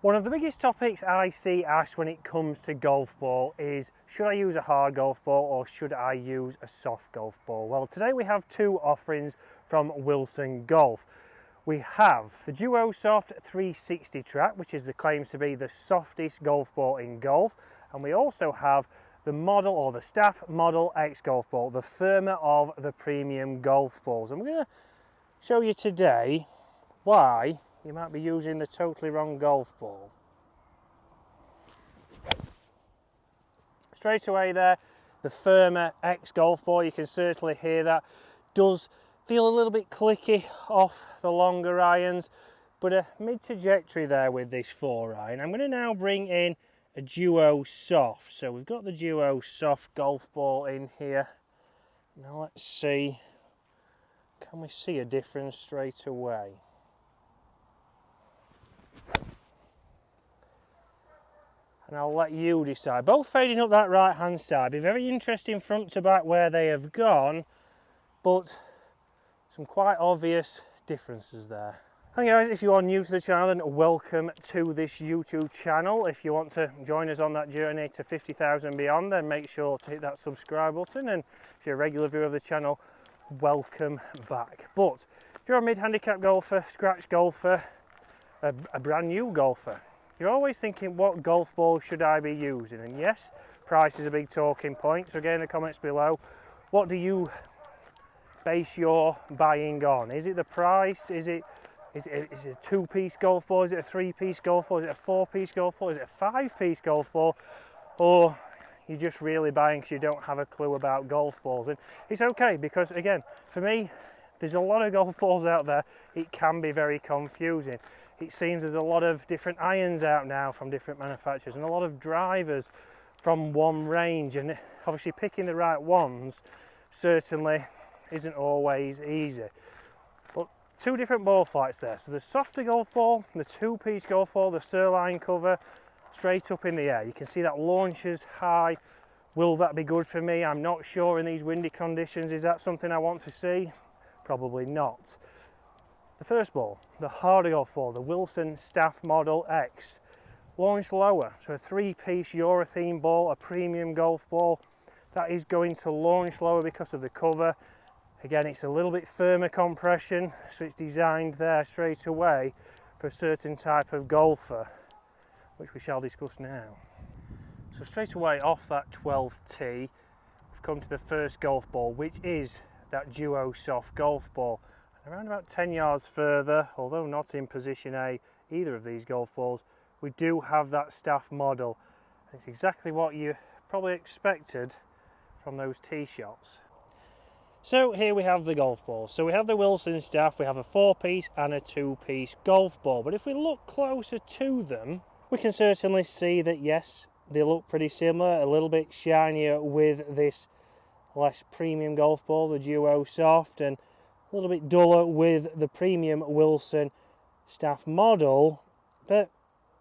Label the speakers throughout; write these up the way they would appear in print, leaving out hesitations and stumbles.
Speaker 1: One of the biggest topics I see asked when it comes to golf ball is, should I use a hard golf ball or should I use a soft golf ball? Well, today we have two offerings from Wilson Golf. We have the Duo Soft 360 Track, which is the claims to be the softest golf ball in golf, and we also have the model or the Staff Model X golf ball, the firmer of the premium golf balls. I'm going to show you today why you might be using the totally wrong golf ball. Straight away there, the firmer X golf ball, you can certainly hear that. Does feel a little bit clicky off the longer irons, but a mid-trajectory there with this 4-iron. I'm going to now bring in a Duo Soft. So we've got the Duo Soft golf ball in here. Now let's see, can we see a difference straight away? And I'll let you decide. Both fading up that right hand side. Be very interesting front to back where they have gone, but some quite obvious differences there. Hi guys, if you are new to the channel, then welcome to this YouTube channel. If you want to join us on that journey to 50,000 beyond, then make sure to hit that subscribe button. And if you're a regular viewer of the channel, welcome back. But if you're a mid-handicap golfer, scratch golfer, a brand new golfer, you're always thinking, what golf ball should I be using? And yes, price is a big talking point. So again, in the comments below, what do you base your buying on? Is it the price? Is it a two-piece golf ball? Is it a three-piece golf ball? Is it a four-piece golf ball? Is it a five-piece golf ball? Or you're just really buying because you don't have a clue about golf balls? And it's okay, because again, for me, there's a lot of golf balls out there. It can be very confusing. It seems there's a lot of different irons out now from different manufacturers and a lot of drivers from one range, and obviously picking the right ones certainly isn't always easy. But two different ball flights there. So the softer golf ball, the two-piece golf ball, the sirloin cover, straight up in the air. You can see that launches high. Will that be good for me? I'm not sure in these windy conditions. Is that something I want to see? Probably not. The first ball, the harder golf ball, the Wilson Staff Model X, launched lower. So a three-piece urethane ball, a premium golf ball, that is going to launch lower because of the cover. Again, it's a little bit firmer compression, so it's designed there straight away for a certain type of golfer, which we shall discuss now. So straight away off that 12th tee, we've come to the first golf ball, which is that Duo Soft golf ball. Around about 10 yards further, although not in position A, either of these golf balls, we do have that Staff model. It's exactly what you probably expected from those tee shots. So here we have the golf balls. So we have the Wilson Staff, we have a 4-piece and a 2-piece golf ball. But if we look closer to them, we can certainly see that yes, they look pretty similar, a little bit shinier with this less premium golf ball, the Duo Soft, and a little bit duller with the premium Wilson Staff model. But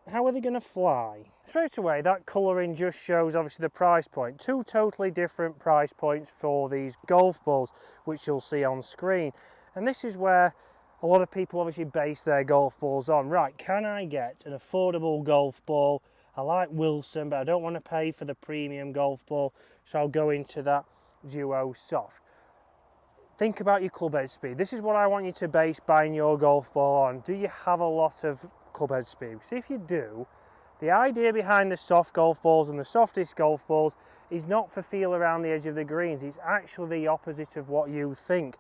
Speaker 1: how are they going to fly? Straight away, that colouring just shows obviously the price point. Two totally different price points for these golf balls, which you'll see on screen. And this is where a lot of people obviously base their golf balls on. Right, can I get an affordable golf ball? I like Wilson, but I don't want to pay for the premium golf ball, so I'll go into that Duo Soft. Think about your club head speed. This is what I want you to base buying your golf ball on. Do you have a lot of club head speed? See, if you do, the idea behind the soft golf balls and the softest golf balls is not for feel around the edge of the greens. It's actually the opposite of what you think.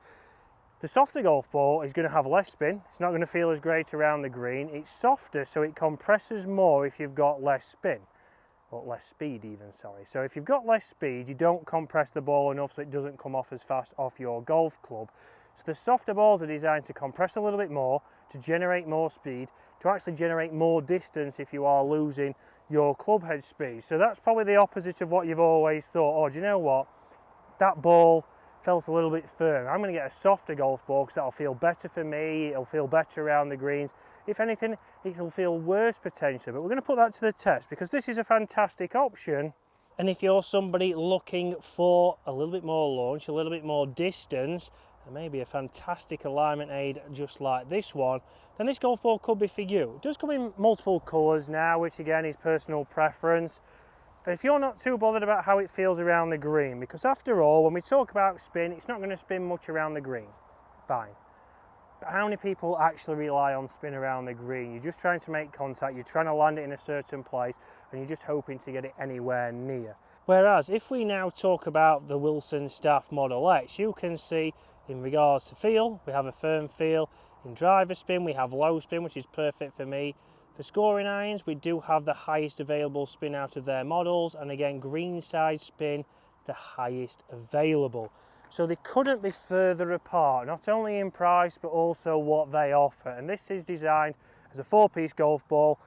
Speaker 1: The softer golf ball is going to have less spin. It's not going to feel as great around the green. It's softer, so it compresses more if you've got less spin. Or less speed even, sorry. So if you've got less speed, you don't compress the ball enough so it doesn't come off as fast off your golf club. So the softer balls are designed to compress a little bit more, to generate more speed, to actually generate more distance if you are losing your club head speed. So that's probably the opposite of what you've always thought. Oh, do you know what? That ball felt a little bit firm. I'm going to get a softer golf ball because that'll feel better for me. It'll feel better around the greens. If anything, it'll feel worse potentially, but we're going to put that to the test because this is a fantastic option. And if you're somebody looking for a little bit more launch, a little bit more distance, and maybe a fantastic alignment aid just like this one, then this golf ball could be for you. It does come in multiple colours now, which again is personal preference. But if you're not too bothered about how it feels around the green, because after all, when we talk about spin, it's not going to spin much around the green. Fine. But how many people actually rely on spin around the green? You're just trying to make contact, you're trying to land it in a certain place, and you're just hoping to get it anywhere near. Whereas if we now talk about the Wilson Staff Model X, you can see in regards to feel, we have a firm feel. In driver spin, we have low spin, which is perfect for me. For scoring irons, we do have the highest available spin out of their models, and again, green side spin, the highest available. So they couldn't be further apart, not only in price, but also what they offer. And this is designed as a 4-piece golf ball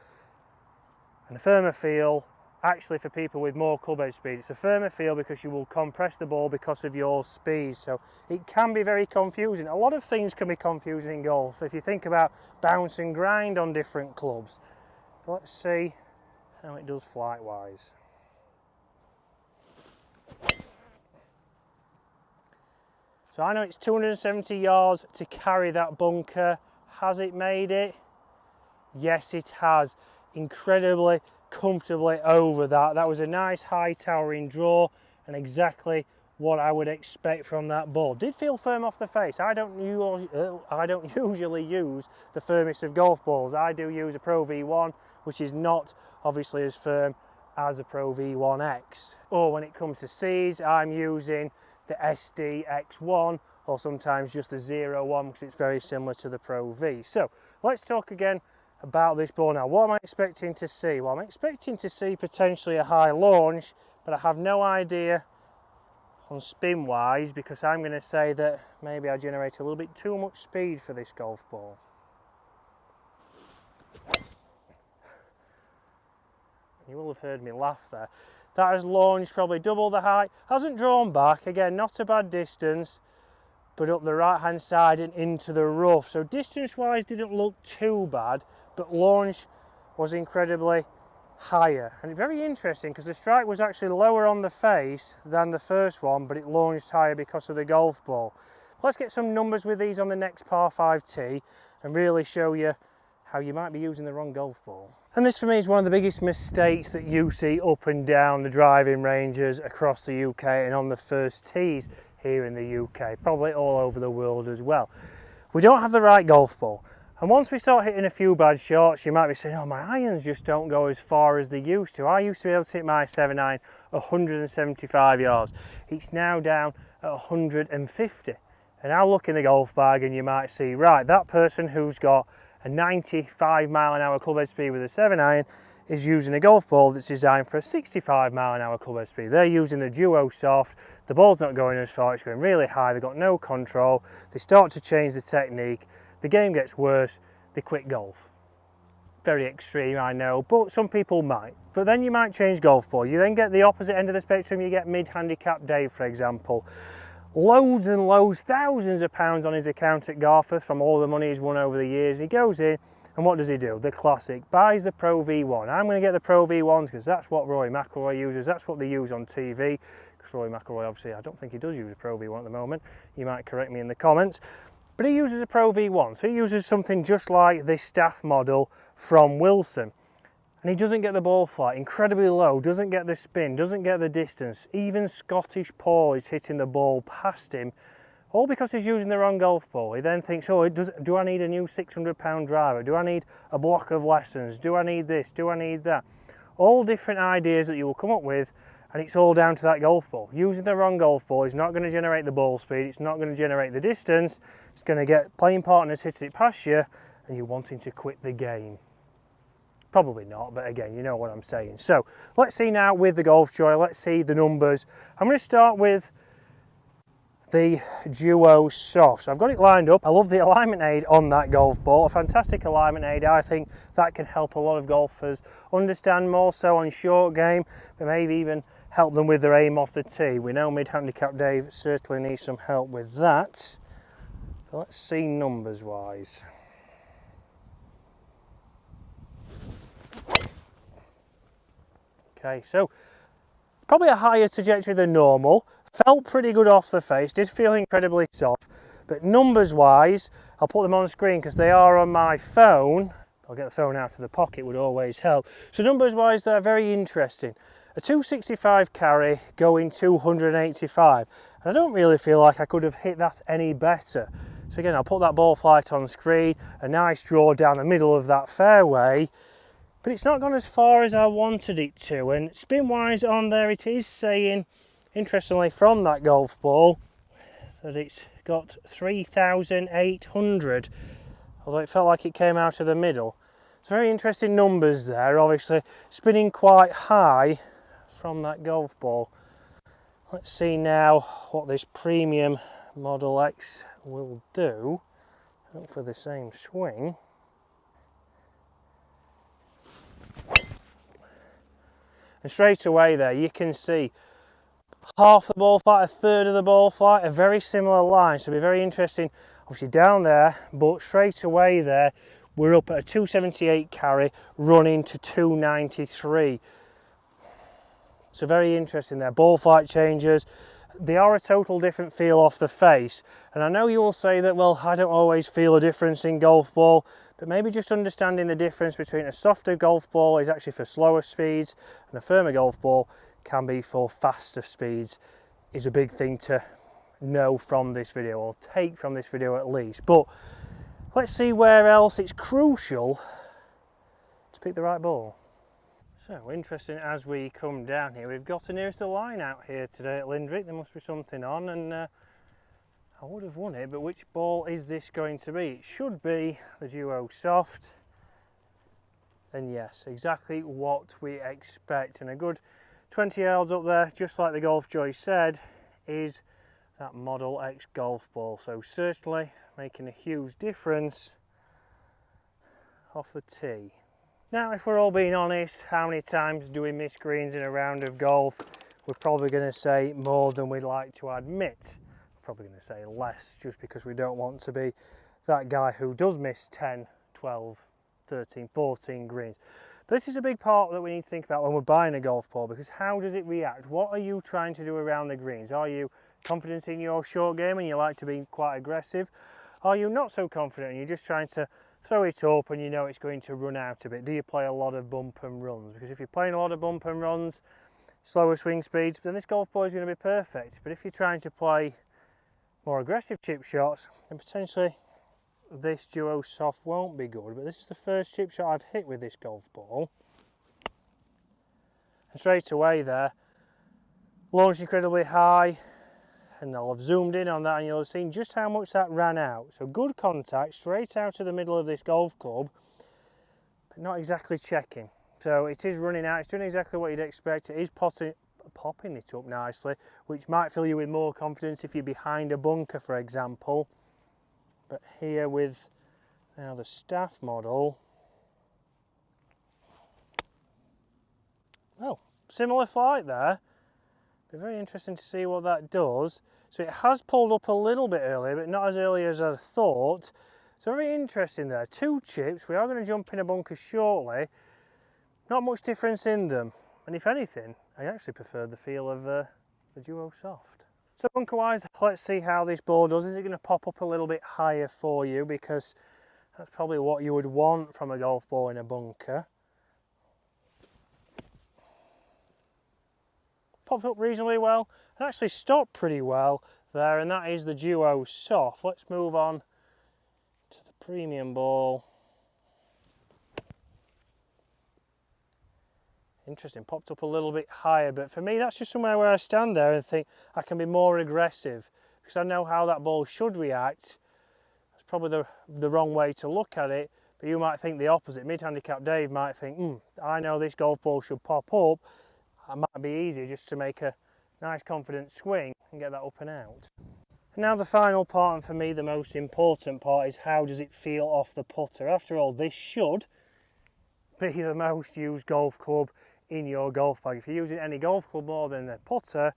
Speaker 1: and a firmer feel. Actually, for people with more club head speed, it's a firmer feel because you will compress the ball because of your speed. So it can be very confusing. A lot of things can be confusing in golf if you think about bounce and grind on different clubs. Let's see how it does flight wise. So I know it's 270 yards to carry that bunker. Has it made it? Yes, it has. Incredibly comfortably over that. That was a nice high towering draw and exactly what I would expect from that ball. Did feel firm off the face. I don't usually use the firmest of golf balls. I do use a Pro V1, which is not obviously as firm as a Pro V1X. Or when it comes to seeds, I'm using the SD X1 or sometimes just the 01 because it's very similar to the Pro V. So let's talk again about this ball now. What am I expecting to see? Well, I'm expecting to see potentially a high launch, but I have no idea on spin wise because I'm going to say that maybe I generate a little bit too much speed for this golf ball. You will have heard me laugh there. That has launched probably double the height, hasn't drawn back, again not a bad distance, but up the right hand side and into the rough. So distance wise didn't look too bad, but launch was incredibly higher. And it's very interesting because the strike was actually lower on the face than the first one, but it launched higher because of the golf ball. Let's get some numbers with these on the next par 5 tee and really show you how you might be using the wrong golf ball. And this for me is one of the biggest mistakes that you see up and down the driving ranges across the UK and on the first tees here in the UK, probably all over the world as well. We don't have the right golf ball. And once we start hitting a few bad shots, you might be saying, oh, my irons just don't go as far as they used to. I used to be able to hit my 7-iron 175 yards. It's now down at 150. And now look in the golf bag and you might see, right, that person who's got a 95 mile an hour club head speed with a 7-iron is using a golf ball that's designed for a 65 mile an hour club head speed. They're using the Duo Soft. The ball's not going as far, it's going really high, they've got no control. They start to change the technique. The game gets worse, they quit golf. Very extreme, I know, but some people might. But then you might change golf ball. You then get the opposite end of the spectrum, you get mid-handicap Dave, for example. Loads and loads, thousands of pounds on his account at Garforth from all the money he's won over the years. He goes in, and what does he do? The classic, buys the Pro V1. I'm going to get the Pro V1s because that's what Rory McIlroy uses, that's what they use on TV. Because Rory McIlroy, obviously, I don't think he does use a Pro V1 at the moment. You might correct me in the comments. But he uses a Pro V1, so he uses something just like this Staff model from Wilson. And he doesn't get the ball flight, incredibly low, doesn't get the spin, doesn't get the distance. Even Scottish Paul is hitting the ball past him, all because he's using the wrong golf ball. He then thinks, oh, do I need a new £600 driver? Do I need a block of lessons? Do I need this? Do I need that? All different ideas that you will come up with, and it's all down to that golf ball. Using the wrong golf ball is not going to generate the ball speed, it's not going to generate the distance, it's going to get playing partners hitting it past you, and you're wanting to quit the game. Probably not, but again, you know what I'm saying. So let's see now with the Golf Joy, let's see the numbers. I'm going to start with the Duo Soft. So I've got it lined up. I love the alignment aid on that golf ball, a fantastic alignment aid. I think that can help a lot of golfers understand more so on short game, but maybe even help them with their aim off the tee. We know mid-handicap Dave certainly needs some help with that. So let's see numbers wise. Okay, so probably a higher trajectory than normal. Felt pretty good off the face, did feel incredibly soft, But numbers wise, I'll put them on the screen because they are on my phone. I'll get the phone out of the pocket, would always help. So numbers wise, they're very interesting. A 265 carry going 285. And I don't really feel like I could have hit that any better. So again, I'll put that ball flight on screen, a nice draw down the middle of that fairway, but it's not gone as far as I wanted it to. And spin wise on there, it is saying, interestingly from that golf ball, that it's got 3,800, although it felt like it came out of the middle. It's very interesting numbers there, obviously spinning quite high from that golf ball. Let's see now what this premium Model X will do. Hope for the same swing. And straight away there you can see half the ball flight, a third of the ball flight, a very similar line. So it'll be very interesting, obviously down there, but straight away there we're up at a 278 carry running to 293. So very interesting there. Ball flight changes, they are a total different feel off the face. And I know you will say that, well, I don't always feel a difference in golf ball, but maybe just understanding the difference between a softer golf ball is actually for slower speeds and a firmer golf ball can be for faster speeds is a big thing to know from this video, or take from this video at least. But let's see where else it's crucial to pick the right ball. So interesting, as we come down here, we've got a nearest the line out here today at Lindrick. There must be something on, and I would have won it, but which ball is this going to be? It should be the Duo Soft. And yes, exactly what we expect, and a good 20 yards up there, just like the Golf Joy said, is that Model X golf ball. So certainly making a huge difference off the tee. Now, if we're all being honest, how many times do we miss greens in a round of golf? We're probably going to say more than we'd like to admit. Probably going to say less, just because we don't want to be that guy who does miss 10, 12, 13, 14 greens. But this is a big part that we need to think about when we're buying a golf ball, because how does it react? What are you trying to do around the greens? Are you confident in your short game and you like to be quite aggressive? Are you not so confident and you're just trying to throw it up and you know it's going to run out a bit? Do you play a lot of bump and runs? Because if you're playing a lot of bump and runs, slower swing speeds, then this golf ball is going to be perfect. But if you're trying to play more aggressive chip shots, then potentially this Duo Soft won't be good. But this is the first chip shot I've hit with this golf ball. And straight away there, launched incredibly high, and I'll have zoomed in on that and you'll have seen just how much that ran out. So good contact straight out of the middle of this golf club, but not exactly checking. So it is running out, it's doing exactly what you'd expect. It is popping it up nicely, which might fill you with more confidence if you're behind a bunker, for example. But here with now the Staff model, oh, similar flight there. Be very interesting to see what that does. So it has pulled up a little bit earlier, but not as early as I thought. So very interesting there. Two chips. We are going to jump in a bunker shortly. Not much difference in them. And if anything, I actually prefer the feel of the Duo Soft. So bunker wise, let's see how this ball does. Is it going to pop up a little bit higher for you? Because that's probably what you would want from a golf ball in a bunker. Popped up reasonably well and actually stopped pretty well there, and that is the Duo Soft. Let's move on to the premium ball. Interesting, popped up a little bit higher, but for me that's just somewhere where I stand there and think I can be more aggressive because I know how that ball should react. That's probably the wrong way to look at it, but you might think the opposite. Mid-handicap Dave might think, I know this golf ball should pop up. It might be easier just to make a nice confident swing and get that up and out. And now the final part, and for me the most important part, is how does it feel off the putter? After all, this should be the most used golf club in your golf bag. If you're using any golf club more than a putter,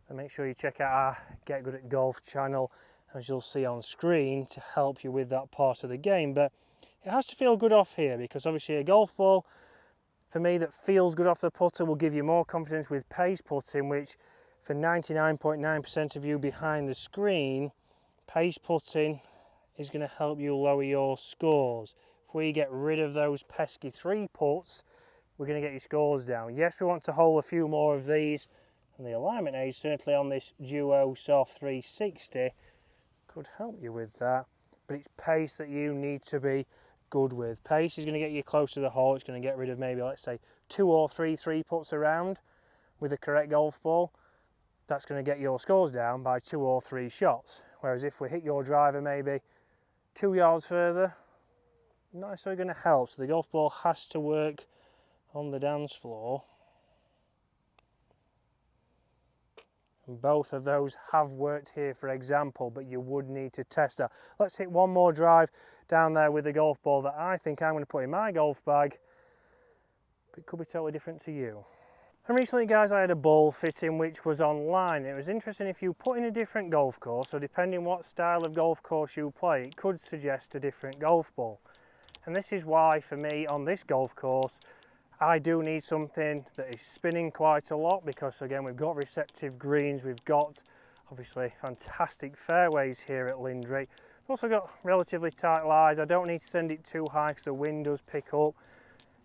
Speaker 1: then make sure you check out our Get Good at Golf channel, as you'll see on screen, to help you with that part of the game. But it has to feel good off here, because obviously a golf ball, for me, that feels good off the putter will give you more confidence with pace putting, which for 99.9% of you behind the screen Pace putting is going to help you lower your scores. If we get rid of those pesky 3 putts, we're going to get your scores down. Yes, we want to hold a few more of these, and the alignment aid, certainly on this Duo Soft 360, could help you with that, but it's pace that you need to be good with. Pace is going to get you close to the hole. It's going to get rid of maybe, let's say, 2 or 3 3-putts around with the correct golf ball. That's going to get your scores down by 2 or 3 shots. Whereas if we hit your driver maybe 2 yards further, not necessarily going to help. So the golf ball has to work on the dance floor. And both of those have worked here, for example, but you would need to test that. Let's hit one more drive down there with the golf ball that I think I'm going to put in my golf bag, but it could be totally different to you. And recently, guys, I had a ball fitting which was online. It was interesting, if you put in a different golf course, so depending what style of golf course you play, it could suggest a different golf ball. And this is why, for me, on this golf course, I do need something that is spinning quite a lot, because again, we've got receptive greens, we've got obviously fantastic fairways here at Lindrey. We've also got relatively tight lies. I don't need to send it too high because the wind does pick up.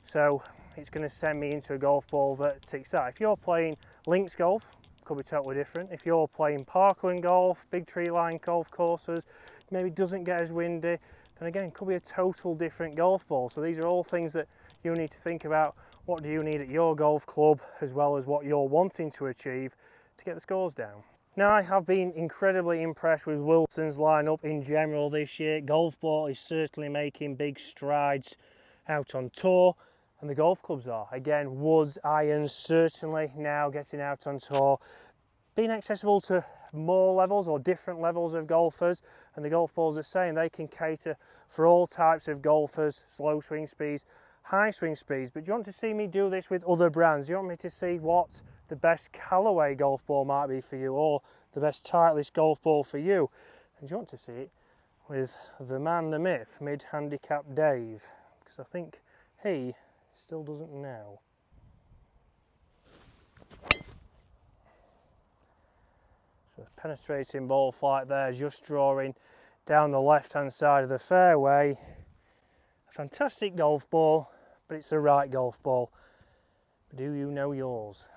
Speaker 1: So it's going to send me into a golf ball that ticks that. If you're playing links golf, it could be totally different. If you're playing parkland golf, big tree line golf courses, maybe doesn't get as windy, then again, it could be a total different golf ball. So these are all things that you need to think about. What do you need at your golf club, as well as what you're wanting to achieve to get the scores down. Now, I have been incredibly impressed with Wilson's lineup in general this year. Golf ball is certainly making big strides out on tour, and the golf clubs are. Again, woods, irons, certainly now getting out on tour, being accessible to more levels or different levels of golfers, and the golf balls are saying they can cater for all types of golfers, slow swing speeds, high swing speeds. But do you want to see me do this with other brands? Do you want me to see what the best Callaway golf ball might be for you, or the best Titleist golf ball for you? And do you want to see it with the man, the myth, mid-handicap Dave? Because I think he still doesn't know. So penetrating ball flight there, just drawing down the left-hand side of the fairway. A fantastic golf ball, but it's the right golf ball. Do you know yours?